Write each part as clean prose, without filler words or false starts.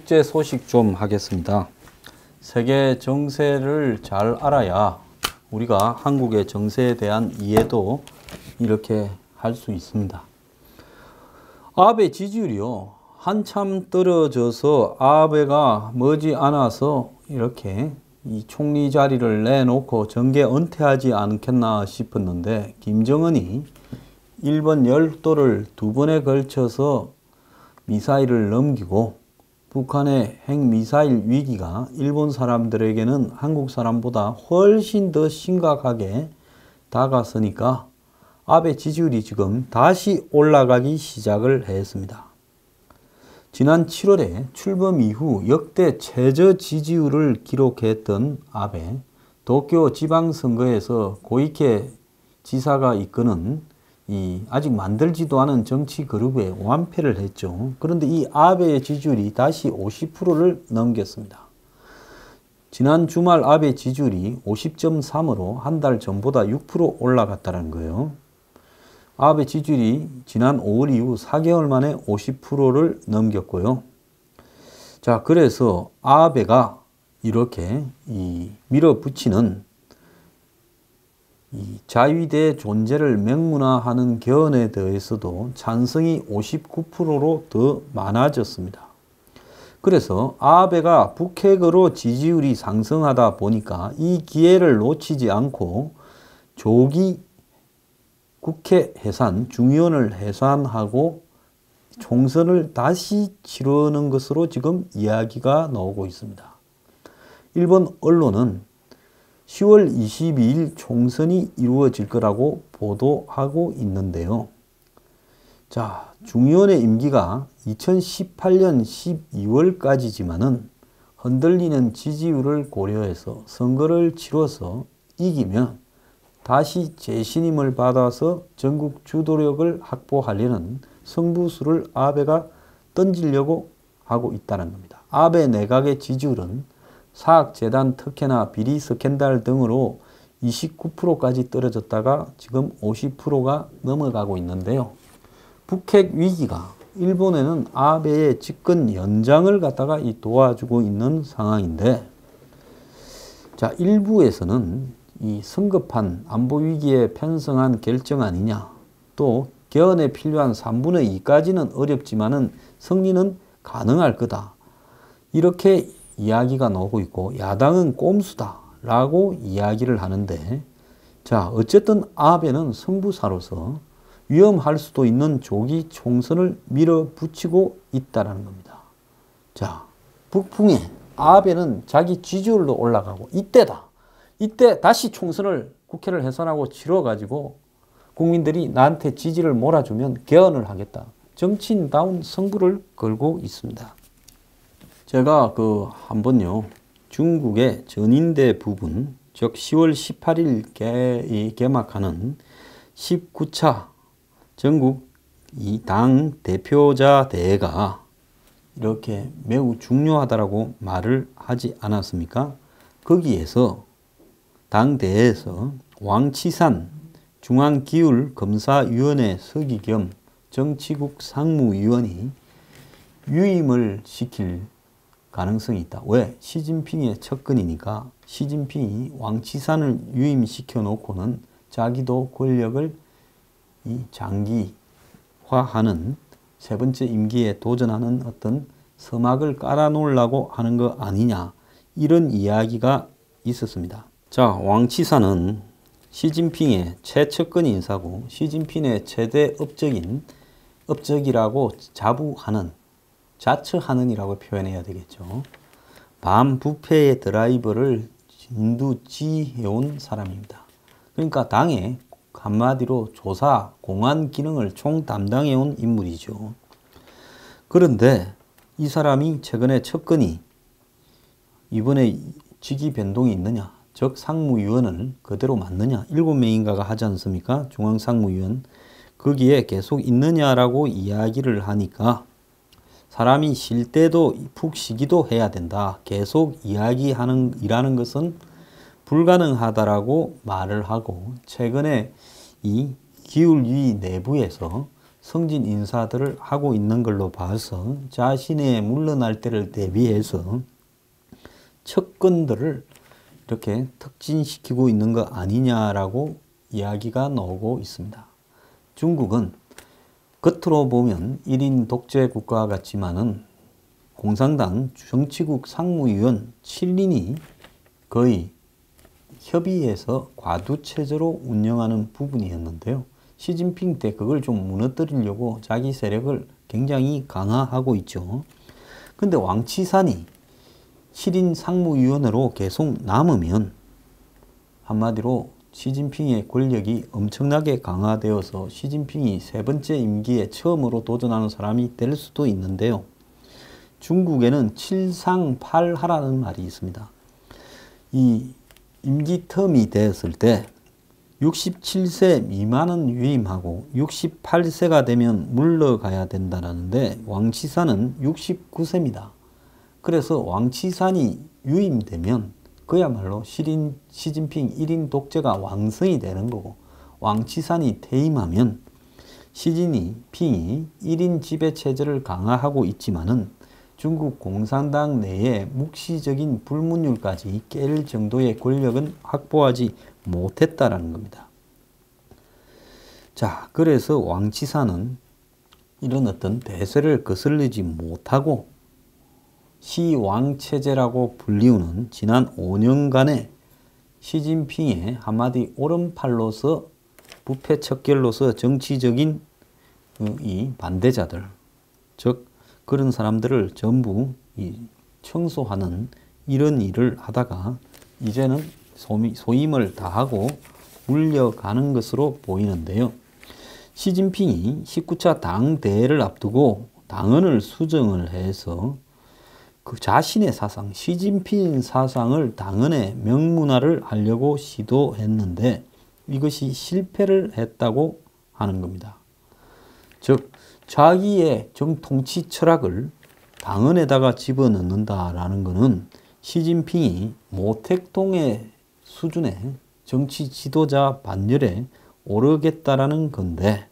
국제 소식 좀 하겠습니다. 세계 정세를 잘 알아야 우리가 한국의 정세에 대한 이해도 이렇게 할 수 있습니다. 아베 지지율이요, 한참 떨어져서 아베가 머지않아서 이렇게 이 총리 자리를 내놓고 정계 은퇴하지 않겠나 싶었는데, 김정은이 일본 열도를 2번에 걸쳐서 미사일을 넘기고 북한의 핵미사일 위기가 일본 사람들에게는 한국 사람보다 훨씬 더 심각하게 다가서니까 아베 지지율이 지금 다시 올라가기 시작을 했습니다. 지난 7월에 출범 이후 역대 최저 지지율을 기록했던 아베, 도쿄 지방선거에서 고이케 지사가 이끄는 아직 만들지도 않은 정치 그룹에 완패를 했죠. 그런데 이 아베의 지지율이 다시 50%를 넘겼습니다. 지난 주말 아베 지지율이 50.3으로 한 달 전보다 6% 올라갔다는 거예요. 아베 지지율이 지난 5월 이후 4개월 만에 50%를 넘겼고요. 자, 그래서 아베가 이렇게 밀어붙이는 자위대 존재를 명문화하는 개헌에 대해서도 찬성이 59%로 더 많아졌습니다. 그래서 아베가 북핵으로 지지율이 상승하다 보니까 이 기회를 놓치지 않고 조기 국회 해산, 중의원을 해산하고 총선을 다시 치르는 것으로 지금 이야기가 나오고 있습니다. 일본 언론은 10월 22일 총선이 이루어질 거라고 보도하고 있는데요. 자, 중의원의 임기가 2018년 12월까지지만은 흔들리는 지지율을 고려해서 선거를 치러서 이기면 다시 재신임을 받아서 전국 주도력을 확보하려는 승부수를 아베가 던지려고 하고 있다는 겁니다. 아베 내각의 지지율은 사학재단 특혜나 비리 스캔들 등으로 29%까지 떨어졌다가 지금 50%가 넘어가고 있는데요. 북핵 위기가 일본에는 아베의 집권 연장을 갖다가 도와주고 있는 상황인데, 자, 일부에서는 이 성급한 안보 위기에 편성한 결정 아니냐, 또 개헌에 필요한 3분의 2까지는 어렵지만은 승리는 가능할 거다, 이렇게 이야기가 나오고 있고, 야당은 꼼수다 라고 이야기를 하는데, 자, 어쨌든 아베는 승부사로서 위험할 수도 있는 조기 총선을 밀어붙이고 있다는 겁니다. 자, 북풍에 아베는 자기 지지율도 올라가고 이때다. 이때 다시 총선을 국회를 해산하고 치러가지고 국민들이 나한테 지지를 몰아주면 개헌을 하겠다. 정치인다운 승부를 걸고 있습니다. 제가 한번요, 중국의 전인대 부분, 즉 10월 18일 개막하는 19차 전국 당 대표자 대회가 이렇게 매우 중요하다라고 말을 하지 않았습니까? 거기에서 당대회에서 왕치산 중앙기율검사위원회 서기 겸 정치국 상무위원이 유임을 시킬 가능성이 있다. 왜? 시진핑의 측근이니까 시진핑이 왕치산을 유임시켜 놓고는 자기도 권력을 장기화하는 세 번째 임기에 도전하는 어떤 서막을 깔아놓으려고 하는 거 아니냐, 이런 이야기가 있었습니다. 자, 왕치산은 시진핑의 최측근 인사고 시진핑의 최대 업적이라고 자처하는이라고 표현해야 되겠죠. 반부패의 드라이버를 진두지해온 사람입니다. 그러니까 당의 한마디로 조사, 공안 기능을 총담당해온 인물이죠. 그런데 이 사람이 최근에 측근이 이번에 직위 변동이 있느냐, 즉 상무위원을 그대로 맞느냐, 7명인가가 하지 않습니까? 중앙상무위원. 거기에 계속 있느냐라고 이야기를 하니까 사람이 쉴 때도 푹 쉬기도 해야 된다. 계속 일하는 것은 불가능하다라고 말을 하고, 최근에 이 기울위 내부에서 성진 인사들을 하고 있는 걸로 봐서 자신의 물러날 때를 대비해서 척근들을 이렇게 특진시키고 있는 거 아니냐라고 이야기가 나오고 있습니다. 중국은 겉으로 보면 1인 독재 국가 같지만은 공산당 정치국 상무위원 7인이 거의 협의해서 과두체제로 운영하는 부분이었는데요. 시진핑 때 그걸 좀 무너뜨리려고 자기 세력을 굉장히 강화하고 있죠. 근데 왕岐산이 7인 상무위원으로 계속 남으면 한마디로 시진핑의 권력이 엄청나게 강화되어서 시진핑이 세 번째 임기에 처음으로 도전하는 사람이 될 수도 있는데요. 중국에는 7상8하라는 말이 있습니다. 이 임기 텀이 되었을 때 67세 미만은 유임하고 68세가 되면 물러가야 된다는데 왕岐산은 69세입니다. 그래서 왕岐산이 유임되면 그야말로 시진핑 1인 독재가 왕성이 되는 거고, 왕岐산이 퇴임하면 시진핑이 1인 지배체제를 강화하고 있지만은 중국 공산당 내에 묵시적인 불문율까지 깰 정도의 권력은 확보하지 못했다라는 겁니다. 자, 그래서 왕岐산은 이런 어떤 대세를 거슬리지 못하고 시왕체제라고 불리우는 지난 5년간의 시진핑의 한마디 오른팔로서 부패 척결로서 정치적인 이 반대자들, 즉 그런 사람들을 전부 청소하는 이런 일을 하다가 이제는 소임을 다하고 물려가는 것으로 보이는데요. 시진핑이 19차 당대회를 앞두고 당헌을 수정을 해서 그 자신의 사상, 시진핑 사상을 당헌에 명문화를 하려고 시도했는데 이것이 실패를 했다고 하는 겁니다. 즉 자기의 정통치 철학을 당헌에다가 집어넣는다라는 것은 시진핑이 모택동의 수준의 정치 지도자 반열에 오르겠다라는 건데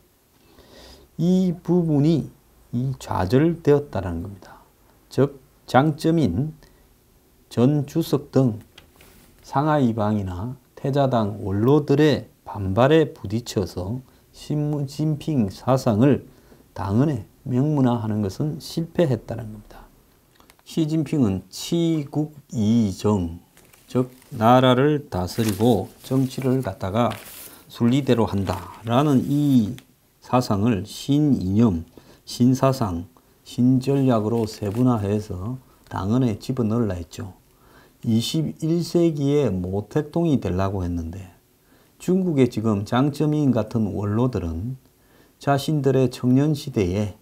이 부분이 좌절되었다는 겁니다. 즉 장점인 전 주석 등 상하이방이나 태자당 원로들의 반발에 부딪혀서 시진핑 사상을 당헌에 명문화하는 것은 실패했다는 겁니다. 시진핑은 치국이정, 즉 나라를 다스리고 정치를 갖다가 순리대로 한다라는 이 사상을 신이념, 신사상, 신전략으로 세분화해서 당헌에 집어넣으려 했죠. 21세기에 모택동이 되려고 했는데 중국의 지금 장점인 같은 원로들은 자신들의 청년 시대에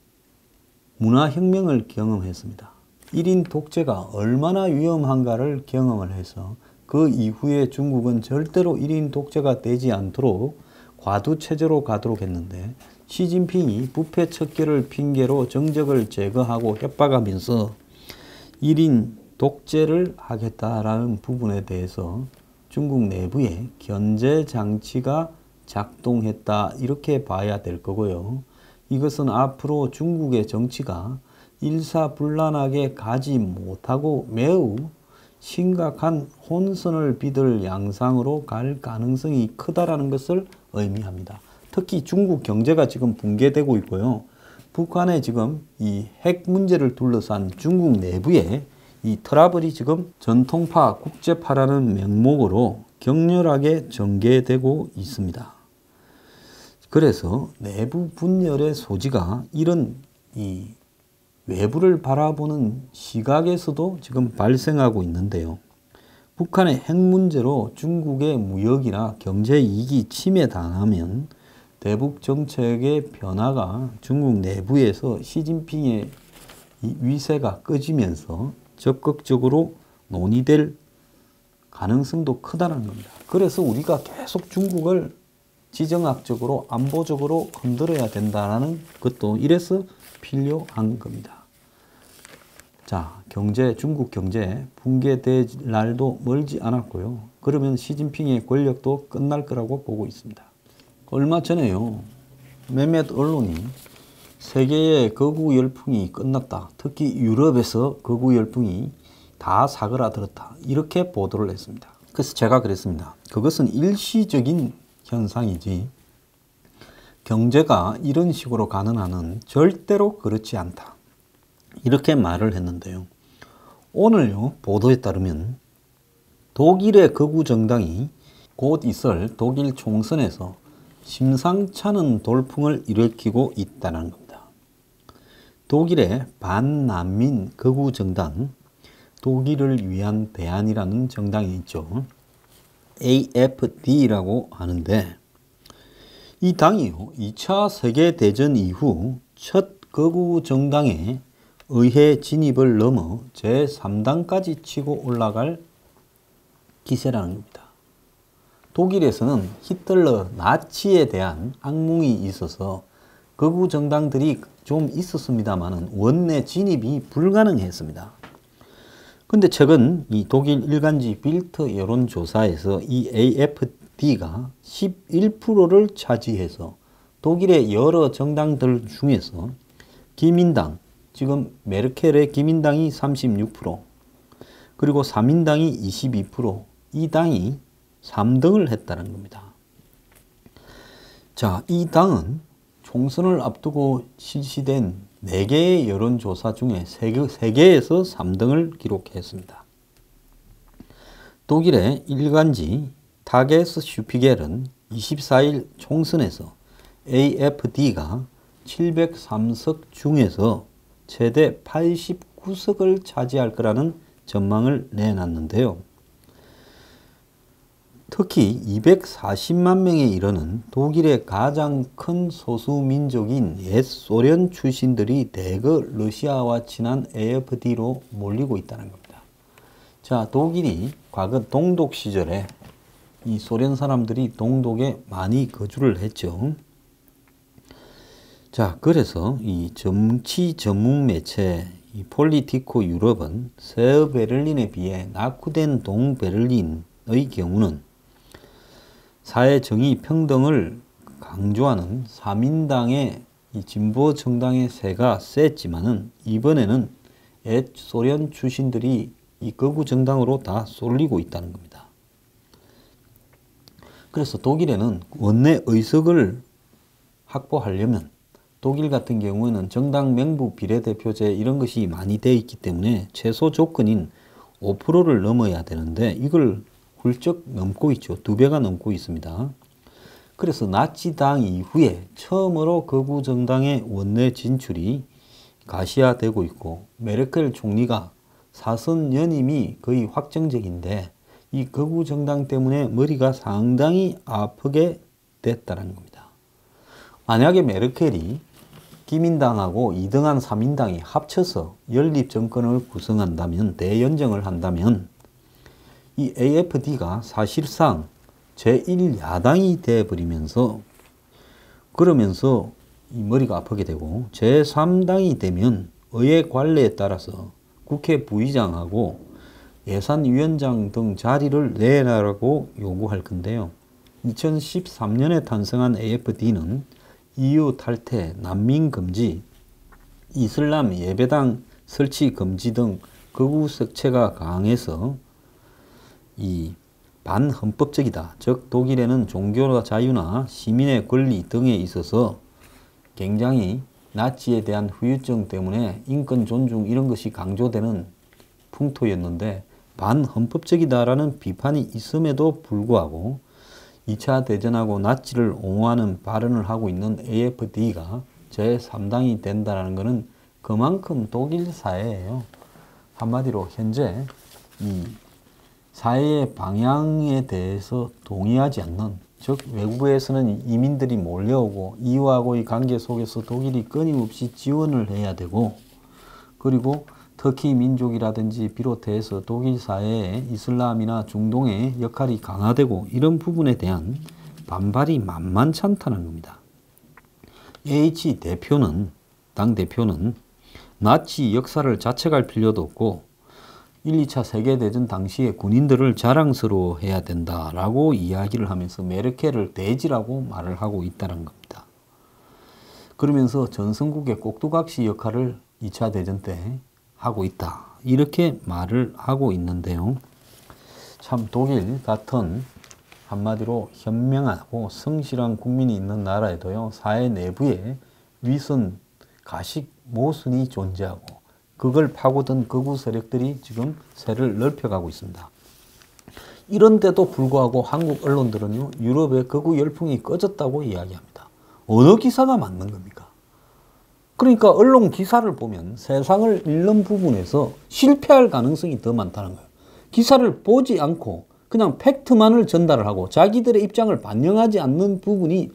문화혁명을 경험했습니다. 1인 독재가 얼마나 위험한가를 경험을 해서 그 이후에 중국은 절대로 1인 독재가 되지 않도록 과두체제로 가도록 했는데 시진핑이 부패 척결을 핑계로 정적을 제거하고 협박하면서 1인 독재를 하겠다라는 부분에 대해서 중국 내부에 견제 장치가 작동했다 이렇게 봐야 될 거고요. 이것은 앞으로 중국의 정치가 일사불란하게 가지 못하고 매우 심각한 혼선을 빚을 양상으로 갈 가능성이 크다라는 것을 의미합니다. 특히 중국 경제가 지금 붕괴되고 있고요. 북한의 지금 이 핵 문제를 둘러싼 중국 내부에 이 트러블이 지금 전통파, 국제파라는 명목으로 격렬하게 전개되고 있습니다. 그래서 내부 분열의 소지가 이런 이 외부를 바라보는 시각에서도 지금 발생하고 있는데요. 북한의 핵 문제로 중국의 무역이나 경제 이익이 침해당하면 대북 정책의 변화가 중국 내부에서 시진핑의 위세가 꺼지면서 적극적으로 논의될 가능성도 크다는 겁니다. 그래서 우리가 계속 중국을 지정학적으로 안보적으로 흔들어야 된다는 것도 이래서 필요한 겁니다. 자, 중국 경제 붕괴될 날도 멀지 않았고요. 그러면 시진핑의 권력도 끝날 거라고 보고 있습니다. 얼마 전에요. 몇몇 언론이 세계의 극우 열풍이 끝났다. 특히 유럽에서 극우 열풍이 다 사그라들었다. 이렇게 보도를 했습니다. 그래서 제가 그랬습니다. 그것은 일시적인 현상이지 경제가 이런 식으로 가는 한은 절대로 그렇지 않다. 이렇게 말을 했는데요. 오늘요 보도에 따르면 독일의 극우 정당이 곧 있을 독일 총선에서 심상찮은 돌풍을 일으키고 있다는 겁니다. 독일의 반난민 극우 정당, 독일을 위한 대안이라는 정당이 있죠. AfD라고 하는데 이 당이요 2차 세계대전 이후 첫 극우 정당의 의회 진입을 넘어 제3당까지 치고 올라갈 기세라는 겁니다. 독일에서는 히틀러, 나치에 대한 악몽이 있어서 극우 정당들이 좀 있었습니다만 원내 진입이 불가능했습니다. 근데 최근 이 독일 일간지 빌트 여론조사에서 이 AfD가 11%를 차지해서 독일의 여러 정당들 중에서 기민당, 지금 메르켈의 기민당이 36%, 그리고 3인당이 22%, 이 당이 3등을 했다는 겁니다. 자, 이 당은 총선을 앞두고 실시된 4개의 여론조사 중에 3개에서 3등을 기록했습니다. 독일의 일간지 타게스 슈피겔은 24일 총선에서 AfD가 703석 중에서 최대 89석을 차지할 거라는 전망을 내놨는데요. 특히 240만 명에 이르는 독일의 가장 큰 소수민족인 옛 소련 출신들이 대거 러시아와 친한 AfD로 몰리고 있다는 겁니다. 자, 독일이 과거 동독 시절에 이 소련 사람들이 동독에 많이 거주를 했죠. 자, 그래서 이 정치 전문 매체 이 폴리티코 유럽은 서베를린에 비해 낙후된 동베를린의 경우는 사회 정의 평등을 강조하는 3인당의 이 진보 정당의 세가 셌지만은 이번에는 옛 소련 출신들이 이 극우 정당으로 다 쏠리고 있다는 겁니다. 그래서 독일에는 원내 의석을 확보하려면 독일 같은 경우에는 정당 명부 비례대표제 이런 것이 많이 되어 있기 때문에 최소 조건인 5%를 넘어야 되는데 이걸 훌쩍 넘고 있죠. 2배가 넘고 있습니다. 그래서 나치당 이후에 처음으로 극우 정당의 원내 진출이 가시화되고 있고 메르켈 총리가 사선 연임이 거의 확정적인데 이 극우 정당 때문에 머리가 상당히 아프게 됐다는 겁니다. 만약에 메르켈이 기민당하고 2등한 3인당이 합쳐서 연립정권을 구성한다면, 대연정을 한다면 이 AfD가 사실상 제1야당이 되어버리면서 그러면서 이 머리가 아프게 되고 제3당이 되면 의회 관례에 따라서 국회 부의장하고 예산위원장 등 자리를 내라고 요구할 건데요. 2013년에 탄생한 AfD는 EU 탈퇴, 난민 금지, 이슬람 예배당 설치 금지 등 극우 색채가 강해서 이 반헌법적이다. 즉 독일에는 종교 자유나 시민의 권리 등에 있어서 굉장히 나치에 대한 후유증 때문에 인권 존중 이런 것이 강조되는 풍토였는데 반헌법적이다라는 비판이 있음에도 불구하고 2차 대전하고 나치를 옹호하는 발언을 하고 있는 AfD가 제3당이 된다는 것은 그만큼 독일 사회예요. 한마디로 현재 이 사회의 방향에 대해서 동의하지 않는, 즉 외국에서는 이민들이 몰려오고 이와의 관계 속에서 독일이 끊임없이 지원을 해야 되고, 그리고 터키 민족이라든지 비롯해서 독일 사회의 이슬람이나 중동의 역할이 강화되고 이런 부분에 대한 반발이 만만치 않다는 겁니다. AH 대표는, 당대표는 나치 역사를 자책할 필요도 없고 1, 2차 세계대전 당시에 군인들을 자랑스러워해야 된다라고 이야기를 하면서 메르켈을 돼지라고 말을 하고 있다는 겁니다. 그러면서 전성국의 꼭두각시 역할을 2차 대전 때 하고 있다. 이렇게 말을 하고 있는데요. 참 독일 같은 한마디로 현명하고 성실한 국민이 있는 나라에도요, 사회 내부에 위선, 가식, 모순이 존재하고 그걸 파고든 극우 세력들이 지금 세를 넓혀가고 있습니다. 이런데도 불구하고 한국 언론들은요, 유럽의 극우 열풍이 꺼졌다고 이야기합니다. 어느 기사가 맞는 겁니까? 그러니까 언론 기사를 보면 세상을 읽는 부분에서 실패할 가능성이 더 많다는 거예요. 기사를 보지 않고 그냥 팩트만을 전달을 하고 자기들의 입장을 반영하지 않는 부분이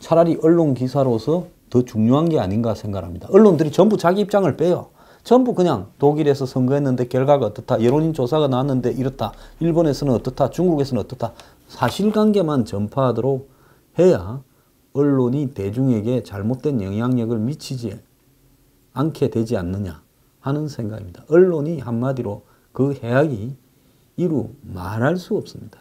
차라리 언론 기사로서 더 중요한 게 아닌가 생각합니다. 언론들이 전부 자기 입장을 빼요. 전부 그냥 독일에서 선거했는데 결과가 어떻다, 여론인 조사가 나왔는데 이렇다, 일본에서는 어떻다, 중국에서는 어떻다, 사실관계만 전파하도록 해야 언론이 대중에게 잘못된 영향력을 미치지 않게 되지 않느냐 하는 생각입니다. 언론이 한마디로 그 해악이 이루 말할 수 없습니다.